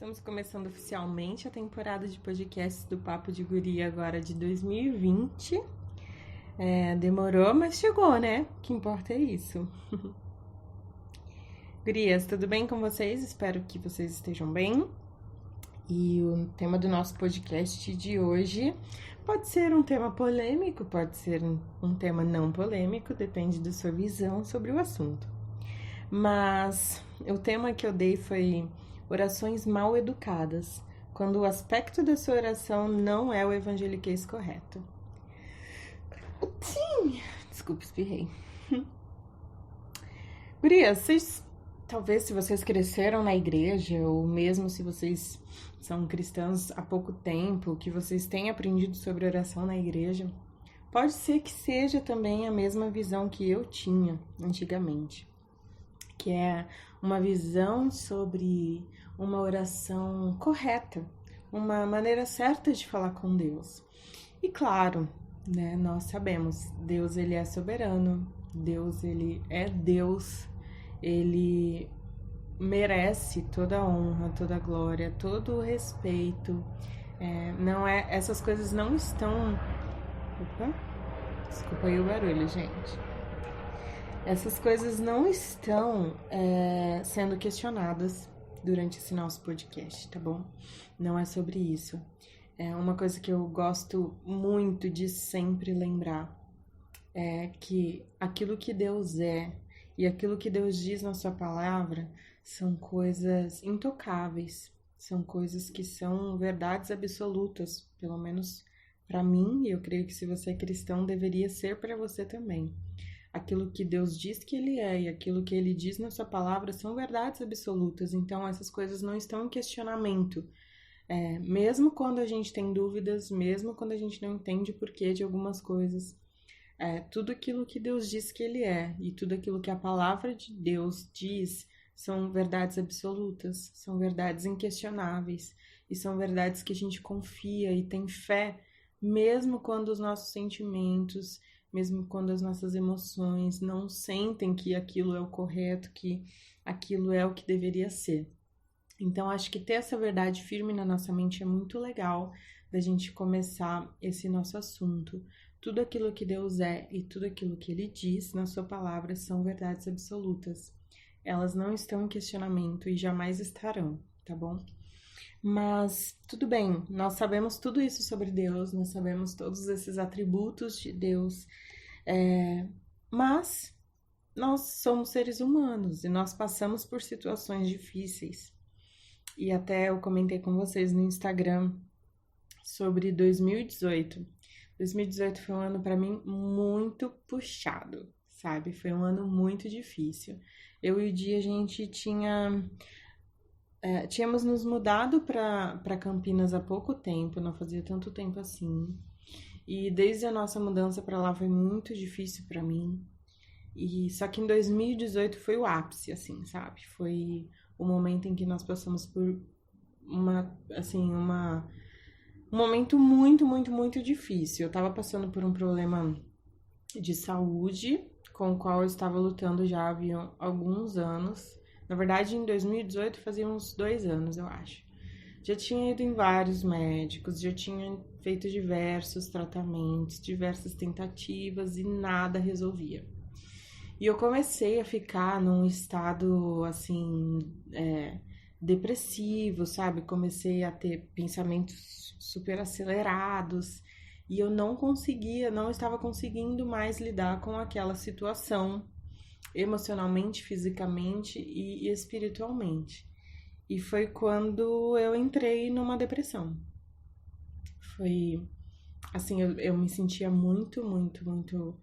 Estamos começando oficialmente a temporada de podcasts do Papo de Guria agora de 2020. Demorou, mas chegou, né? O que importa é isso. Gurias, tudo bem com vocês? Espero que vocês estejam bem. E o tema do nosso podcast de hoje pode ser um tema polêmico, pode ser um tema não polêmico, depende da sua visão sobre o assunto. Mas o tema que eu dei foi orações mal educadas, quando o aspecto da sua oração não é o evangeliquez correto. Sim, desculpa, espirrei. Gurias, talvez se vocês cresceram na igreja, ou mesmo se vocês são cristãos há pouco tempo, que vocês têm aprendido sobre oração na igreja, pode ser que seja também a mesma visão que eu tinha antigamente, que é uma visão sobre uma oração correta, uma maneira certa de falar com Deus. E claro, né, nós sabemos, Deus ele é soberano, Deus ele é Deus, ele merece toda a honra, toda a glória, todo o respeito. Essas coisas não estão. Opa, desculpa aí o barulho, gente. Essas coisas não estão sendo questionadas durante esse nosso podcast, tá bom? Não é sobre isso. É uma coisa que eu gosto muito de sempre lembrar é que aquilo que Deus é e aquilo que Deus diz na sua palavra são coisas intocáveis, são coisas que são verdades absolutas, pelo menos para mim, e eu creio que se você é cristão deveria ser para você também. Aquilo que Deus diz que Ele é e aquilo que Ele diz na sua palavra são verdades absolutas, então essas coisas não estão em questionamento. Mesmo quando a gente tem dúvidas, mesmo quando a gente não entende o porquê de algumas coisas, tudo aquilo que Deus diz que Ele é e tudo aquilo que a palavra de Deus diz são verdades absolutas, são verdades inquestionáveis e são verdades que a gente confia e tem fé, mesmo quando os nossos sentimentos, mesmo quando as nossas emoções não sentem que aquilo é o correto, que aquilo é o que deveria ser. Então, acho que ter essa verdade firme na nossa mente é muito legal da gente começar esse nosso assunto. Tudo aquilo que Deus é e tudo aquilo que Ele diz na sua palavra são verdades absolutas. Elas não estão em questionamento e jamais estarão, tá bom? Mas tudo bem, nós sabemos tudo isso sobre Deus, nós sabemos todos esses atributos de Deus, mas nós somos seres humanos e nós passamos por situações difíceis. E até eu comentei com vocês no Instagram sobre 2018. 2018 foi um ano para mim muito puxado, sabe? Foi um ano muito difícil. Eu e o Di, a gente tínhamos nos mudado para Campinas há pouco tempo, não fazia tanto tempo assim. E desde a nossa mudança para lá foi muito difícil para mim. E só que em 2018 foi o ápice, assim, sabe? Foi o momento em que nós passamos por um momento muito, muito, muito difícil. Eu tava passando por um problema de saúde com o qual eu estava lutando já havia alguns anos. Na verdade, em 2018 fazia uns 2 anos, eu acho. Já tinha ido em vários médicos, já tinha feito diversos tratamentos, diversas tentativas e nada resolvia. E eu comecei a ficar num estado, assim, depressivo, sabe? Comecei a ter pensamentos super acelerados e eu não estava conseguindo mais lidar com aquela situação emocionalmente, fisicamente e espiritualmente. E foi quando eu entrei numa depressão. Foi assim, eu me sentia muito, muito, muito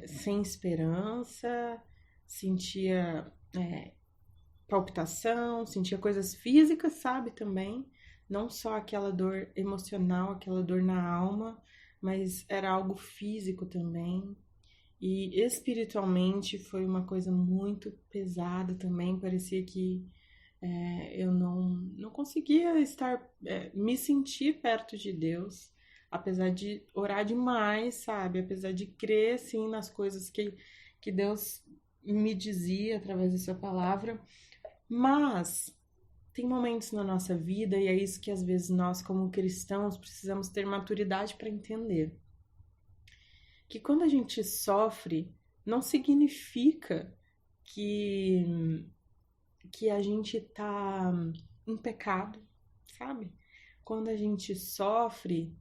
sem esperança, sentia palpitação, sentia coisas físicas, sabe, também. Não só aquela dor emocional, aquela dor na alma, mas era algo físico também. E espiritualmente foi uma coisa muito pesada também. Parecia que eu não conseguia me sentir perto de Deus, apesar de orar demais, sabe? Apesar de crer, sim, nas coisas que Deus me dizia através da sua palavra. Mas tem momentos na nossa vida, e é isso que às vezes nós, como cristãos, precisamos ter maturidade para entender. Que quando a gente sofre, não significa que, que a gente tá em pecado, sabe? Quando a gente sofre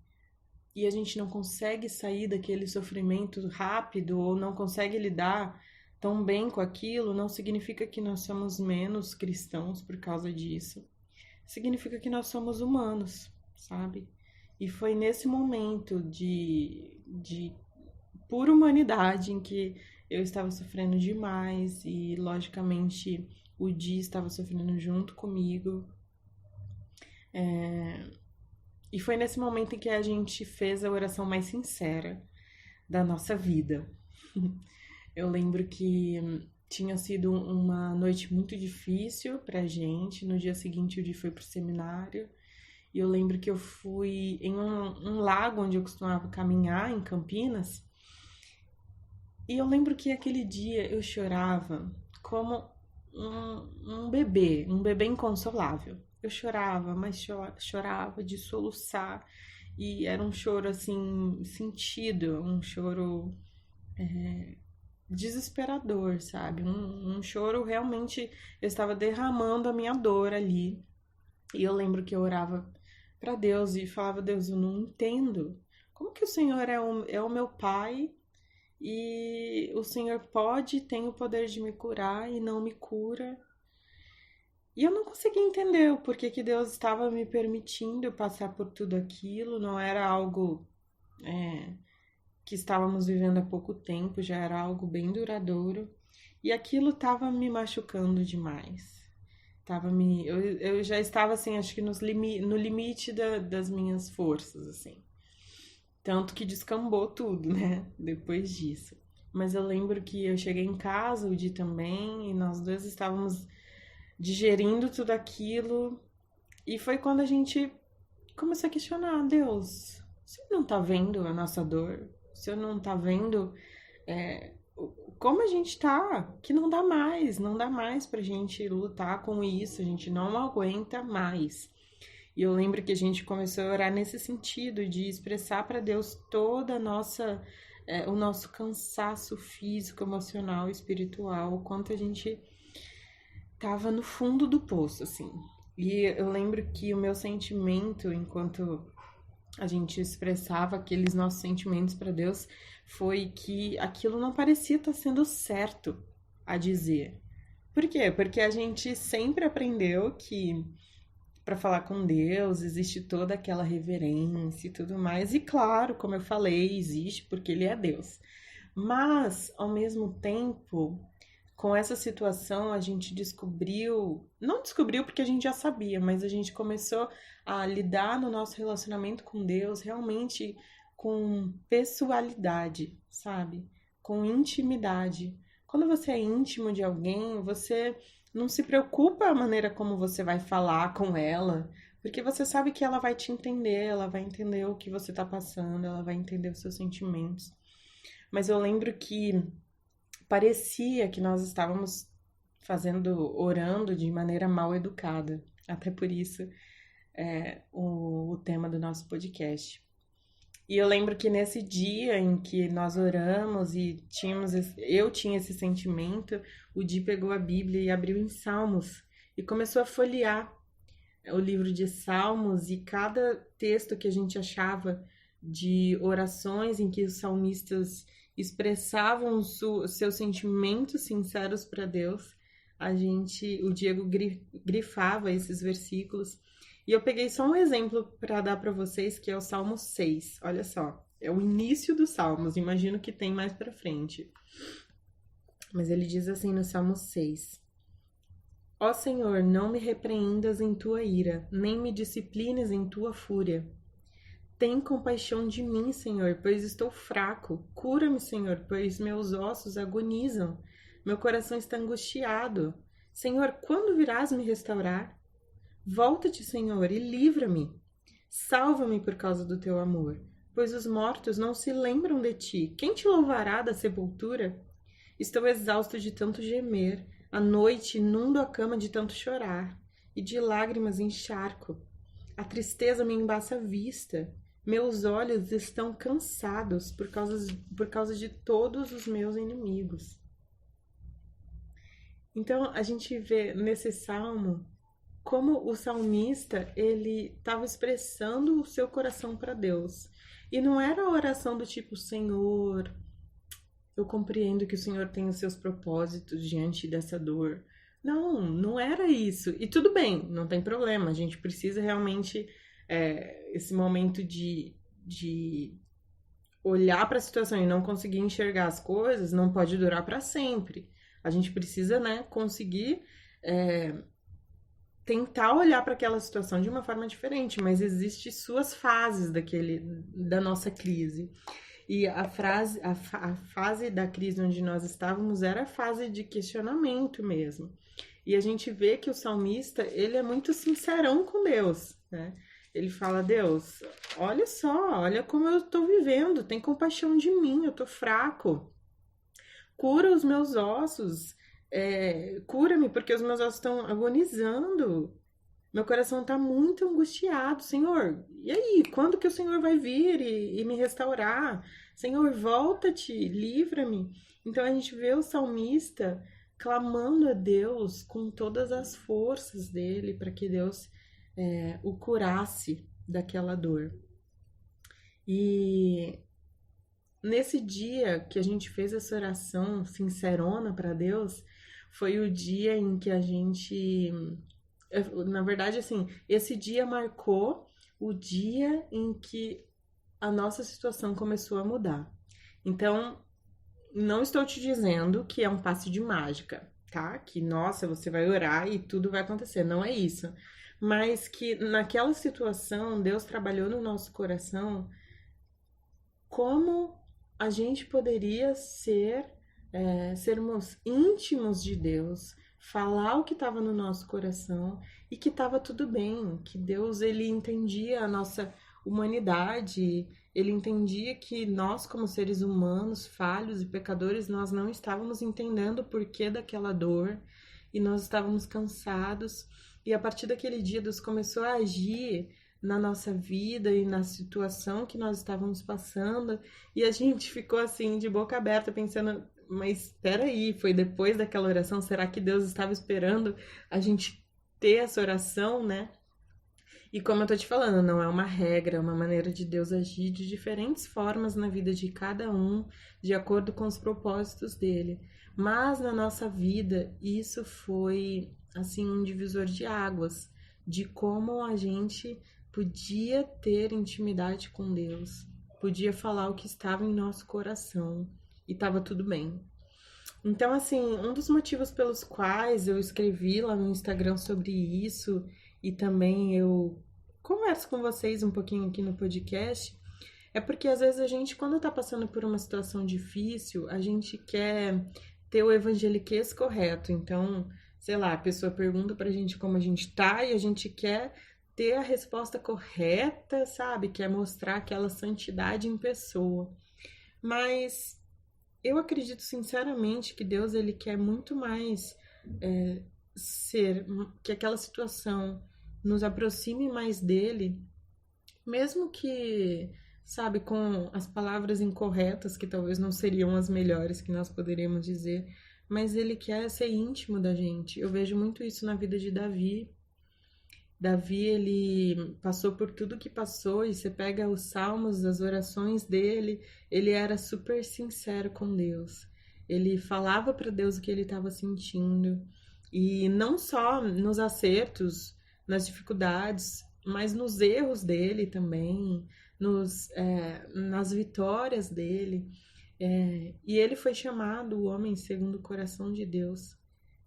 e a gente não consegue sair daquele sofrimento rápido ou não consegue lidar tão bem com aquilo, não significa que nós somos menos cristãos por causa disso. Significa que nós somos humanos, sabe? E foi nesse momento de pura humanidade em que eu estava sofrendo demais e, logicamente, o Di estava sofrendo junto comigo. E foi nesse momento em que a gente fez a oração mais sincera da nossa vida. Eu lembro que tinha sido uma noite muito difícil pra gente. No dia seguinte, o Di foi pro seminário. E eu lembro que eu fui em um lago onde eu costumava caminhar, em Campinas. E eu lembro que aquele dia eu chorava como um bebê inconsolável. Eu chorava, mas chorava de soluçar. E era um choro assim, sentido, um choro desesperador, sabe? Um choro realmente, eu estava derramando a minha dor ali. E eu lembro que eu orava para Deus e falava: Deus, eu não entendo. Como que o Senhor é o meu Pai e o Senhor tem o poder de me curar e não me cura? E eu não conseguia entender o porquê que Deus estava me permitindo passar por tudo aquilo. Não era algo que estávamos vivendo há pouco tempo, já era algo bem duradouro. E aquilo estava me machucando demais. Eu já estava, assim, acho que no limite das minhas forças, assim. Tanto que descambou tudo, né? Depois disso. Mas eu lembro que eu cheguei em casa, o Di também, e nós dois estávamos digerindo tudo aquilo. E foi quando a gente começou a questionar: Deus, o Senhor não tá vendo a nossa dor? O Senhor não tá vendo como a gente tá? Que não dá mais pra gente lutar com isso, a gente não aguenta mais. E eu lembro que a gente começou a orar nesse sentido, de expressar para Deus toda a nossa, o nosso cansaço físico, emocional, espiritual, o quanto a gente tava no fundo do poço, assim. E eu lembro que o meu sentimento, enquanto a gente expressava aqueles nossos sentimentos para Deus, foi que aquilo não parecia estar sendo certo a dizer. Por quê? Porque a gente sempre aprendeu que para falar com Deus existe toda aquela reverência e tudo mais. E claro, como eu falei, existe porque Ele é Deus. Mas, ao mesmo tempo, com essa situação, a gente não descobriu porque a gente já sabia, mas a gente começou a lidar no nosso relacionamento com Deus realmente com pessoalidade, sabe? Com intimidade. Quando você é íntimo de alguém, você não se preocupa a maneira como você vai falar com ela, porque você sabe que ela vai te entender, ela vai entender o que você tá passando, ela vai entender os seus sentimentos. Mas eu lembro que parecia que nós estávamos orando de maneira mal educada. Até por isso o tema do nosso podcast. E eu lembro que nesse dia em que nós oramos e eu tinha esse sentimento, o Di pegou a Bíblia e abriu em Salmos e começou a folhear o livro de Salmos, e cada texto que a gente achava de orações em que os salmistas expressavam os seus sentimentos sinceros para Deus, o Diego grifava esses versículos. E eu peguei só um exemplo para dar para vocês, que é o Salmo 6. Olha só, é o início dos Salmos, imagino que tem mais para frente. Mas ele diz assim no Salmo 6: Ó Senhor, não me repreendas em tua ira, nem me disciplines em tua fúria. Tem compaixão de mim, Senhor, pois estou fraco. Cura-me, Senhor, pois meus ossos agonizam. Meu coração está angustiado. Senhor, quando virás me restaurar? Volta-te, Senhor, e livra-me. Salva-me por causa do teu amor, pois os mortos não se lembram de ti. Quem te louvará da sepultura? Estou exausto de tanto gemer. À noite inundo a cama de tanto chorar. e de lágrimas encharco. A tristeza me embaça a vista. Meus olhos estão cansados por causa de todos os meus inimigos. Então, a gente vê nesse salmo como o salmista, ele estava expressando o seu coração para Deus. E não era a oração do tipo, Senhor, eu compreendo que o Senhor tem os seus propósitos diante dessa dor. Não, não era isso. E tudo bem, não tem problema. A gente precisa realmente, esse momento de olhar para a situação e não conseguir enxergar as coisas, não pode durar para sempre. A gente precisa, né, conseguir tentar olhar para aquela situação de uma forma diferente, mas existem suas fases da nossa crise. E a fase da crise onde nós estávamos era a fase de questionamento mesmo. E a gente vê que o salmista, ele é muito sincerão com Deus, né? Ele fala, Deus, olha só, olha como eu estou vivendo, tem compaixão de mim, eu estou fraco. Cura os meus ossos, cura-me porque os meus ossos estão agonizando. Meu coração está muito angustiado, Senhor. E aí, quando que o Senhor vai vir e me restaurar? Senhor, volta-te, livra-me. Então a gente vê o salmista clamando a Deus com todas as forças dele para que Deus o curasse daquela dor. E nesse dia que a gente fez essa oração sincerona para Deus, foi o dia em que a gente... Na verdade, assim, esse dia marcou o dia em que a nossa situação começou a mudar. Então, não estou te dizendo que é um passe de mágica, tá? Que, nossa, você vai orar e tudo vai acontecer. Não é isso. Mas que naquela situação, Deus trabalhou no nosso coração como a gente poderia sermos íntimos de Deus, falar o que estava no nosso coração e que estava tudo bem, que Deus, ele entendia a nossa humanidade, ele entendia que nós, como seres humanos, falhos e pecadores, nós não estávamos entendendo o porquê daquela dor e nós estávamos cansados. E a partir daquele dia, Deus começou a agir na nossa vida e na situação que nós estávamos passando, e a gente ficou assim, de boca aberta, pensando, mas espera aí, foi depois daquela oração, será que Deus estava esperando a gente ter essa oração, né? E como eu tô te falando, não é uma regra, é uma maneira de Deus agir de diferentes formas na vida de cada um, de acordo com os propósitos dele. Mas na nossa vida, isso foi, assim, um divisor de águas, de como a gente podia ter intimidade com Deus, podia falar o que estava em nosso coração e estava tudo bem. Então, assim, um dos motivos pelos quais eu escrevi lá no Instagram sobre isso e também eu converso com vocês um pouquinho aqui no podcast, é porque às vezes a gente, quando tá passando por uma situação difícil, a gente quer ter o evangeliquez correto. Então, sei lá, a pessoa pergunta pra gente como a gente tá e a gente quer ter a resposta correta, sabe? Quer mostrar aquela santidade em pessoa. Mas eu acredito sinceramente que Deus, ele quer muito mais que aquela situação nos aproxime mais dele, mesmo que, sabe, com as palavras incorretas, que talvez não seriam as melhores que nós poderíamos dizer, mas ele quer ser íntimo da gente. Eu vejo muito isso na vida de Davi. Davi, ele passou por tudo que passou, e você pega os salmos, as orações dele, ele era super sincero com Deus. Ele falava para Deus o que ele estava sentindo, e não só nos acertos, nas dificuldades, mas nos erros dele também, nas vitórias dele. E ele foi chamado o homem segundo o coração de Deus.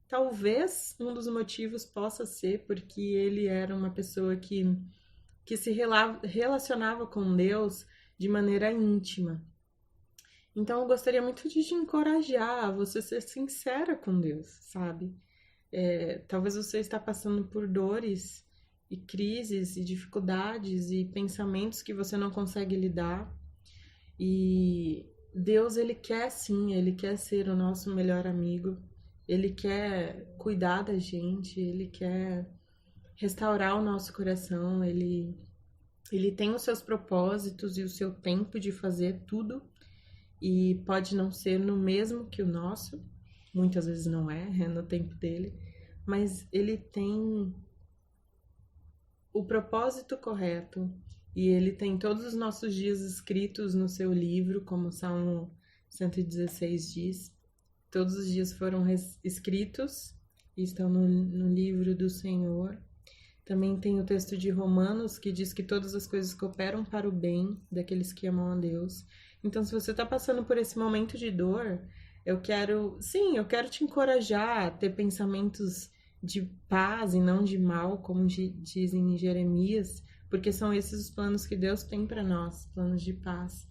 Talvez um dos motivos possa ser porque ele era uma pessoa que se relacionava com Deus de maneira íntima. Então, eu gostaria muito de te encorajar a você ser sincera com Deus, sabe? Talvez você está passando por dores e crises e dificuldades e pensamentos que você não consegue lidar. E Deus, ele quer sim, ele quer ser o nosso melhor amigo. Ele quer cuidar da gente, ele quer restaurar o nosso coração, ele tem os seus propósitos e o seu tempo de fazer tudo, e pode não ser no mesmo que o nosso, muitas vezes não é no tempo dele, mas ele tem o propósito correto, e ele tem todos os nossos dias escritos no seu livro, como o Salmo 116 diz. Todos os dias foram escritos e estão no livro do Senhor. Também tem o texto de Romanos, que diz que todas as coisas cooperam para o bem daqueles que amam a Deus. Então, se você está passando por esse momento de dor, eu quero te encorajar a ter pensamentos de paz e não de mal, como dizem em Jeremias, porque são esses os planos que Deus tem para nós, planos de paz.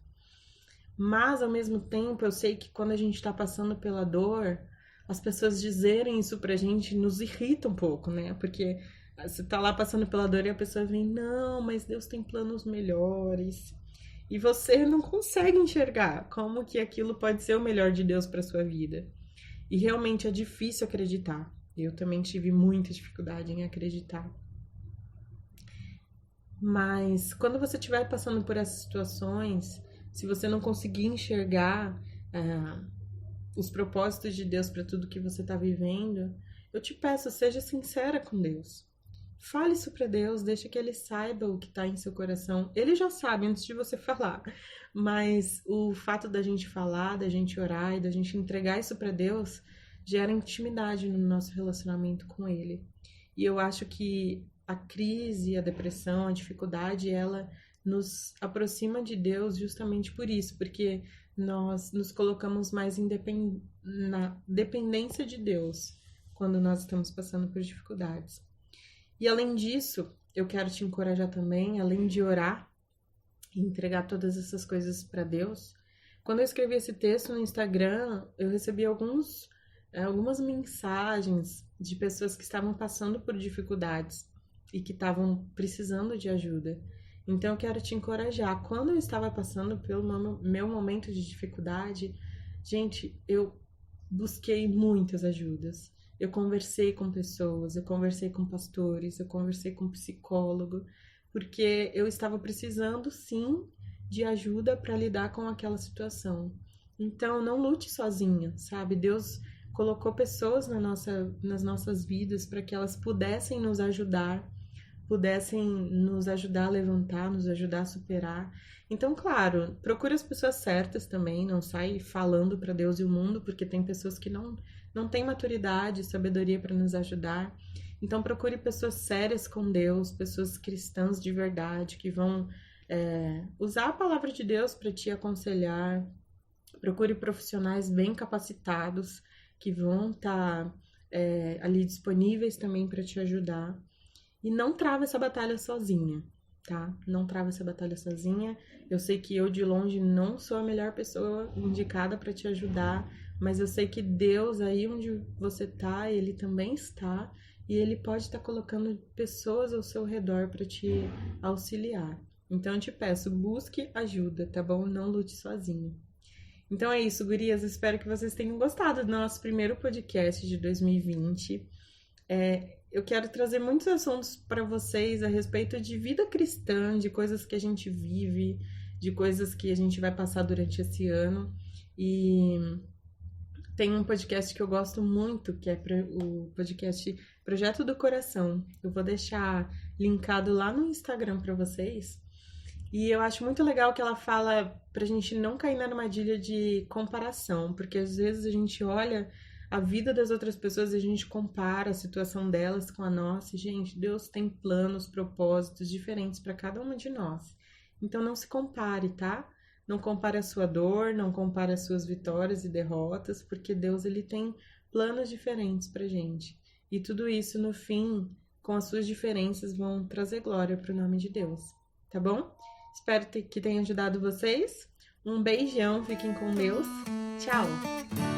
Mas, ao mesmo tempo, eu sei que quando a gente está passando pela dor, as pessoas dizerem isso pra gente nos irrita um pouco, né? Porque você tá lá passando pela dor e a pessoa vem, não, mas Deus tem planos melhores. E você não consegue enxergar como que aquilo pode ser o melhor de Deus para sua vida. E realmente é difícil acreditar. Eu também tive muita dificuldade em acreditar. Mas quando você estiver passando por essas situações, se você não conseguir enxergar os propósitos de Deus para tudo que você está vivendo, eu te peço, seja sincera com Deus. Fale isso para Deus, deixa que Ele saiba o que está em seu coração. Ele já sabe antes de você falar, mas o fato da gente falar, da gente orar e da gente entregar isso para Deus gera intimidade no nosso relacionamento com Ele. E eu acho que a crise, a depressão, a dificuldade, ela nos aproxima de Deus justamente por isso, porque nós nos colocamos mais na dependência de Deus quando nós estamos passando por dificuldades. E além disso, eu quero te encorajar também, além de orar e entregar todas essas coisas para Deus. Quando eu escrevi esse texto no Instagram, eu recebi algumas mensagens de pessoas que estavam passando por dificuldades e que estavam precisando de ajuda. Então eu quero te encorajar. Quando eu estava passando pelo meu momento de dificuldade, gente, eu busquei muitas ajudas. Eu conversei com pessoas, eu conversei com pastores, eu conversei com psicólogo, porque eu estava precisando, sim, de ajuda para lidar com aquela situação. Então, não lute sozinha, sabe? Deus colocou pessoas nas nossas vidas para que elas pudessem nos ajudar a levantar, nos ajudar a superar. Então, claro, procure as pessoas certas também, não sai falando para Deus e o mundo, porque tem pessoas que não têm maturidade, sabedoria para nos ajudar. Então, procure pessoas sérias com Deus, pessoas cristãs de verdade, que vão usar a palavra de Deus para te aconselhar. Procure profissionais bem capacitados, que vão estar ali disponíveis também para te ajudar. E não trava essa batalha sozinha, tá? Não trava essa batalha sozinha. Eu sei que eu, de longe, não sou a melhor pessoa indicada para te ajudar, mas eu sei que Deus, aí onde você tá, Ele também está, e Ele pode estar colocando pessoas ao seu redor para te auxiliar. Então, eu te peço, busque ajuda, tá bom? Não lute sozinho. Então é isso, gurias. Espero que vocês tenham gostado do nosso primeiro podcast de 2020. Eu quero trazer muitos assuntos para vocês a respeito de vida cristã, de coisas que a gente vive, de coisas que a gente vai passar durante esse ano. E tem um podcast que eu gosto muito, que é o podcast Projeto do Coração. Eu vou deixar linkado lá no Instagram para vocês. E eu acho muito legal que ela fala pra gente não cair na armadilha de comparação, porque às vezes a gente olha a vida das outras pessoas e a gente compara a situação delas com a nossa. E, gente, Deus tem planos, propósitos diferentes para cada uma de nós. Então não se compare, tá? Não compare a sua dor, não compare as suas vitórias e derrotas, porque Deus ele tem planos diferentes pra gente. E tudo isso, no fim, com as suas diferenças, vão trazer glória pro nome de Deus, tá bom? Espero que tenha ajudado vocês. Um beijão, fiquem com Deus. Tchau!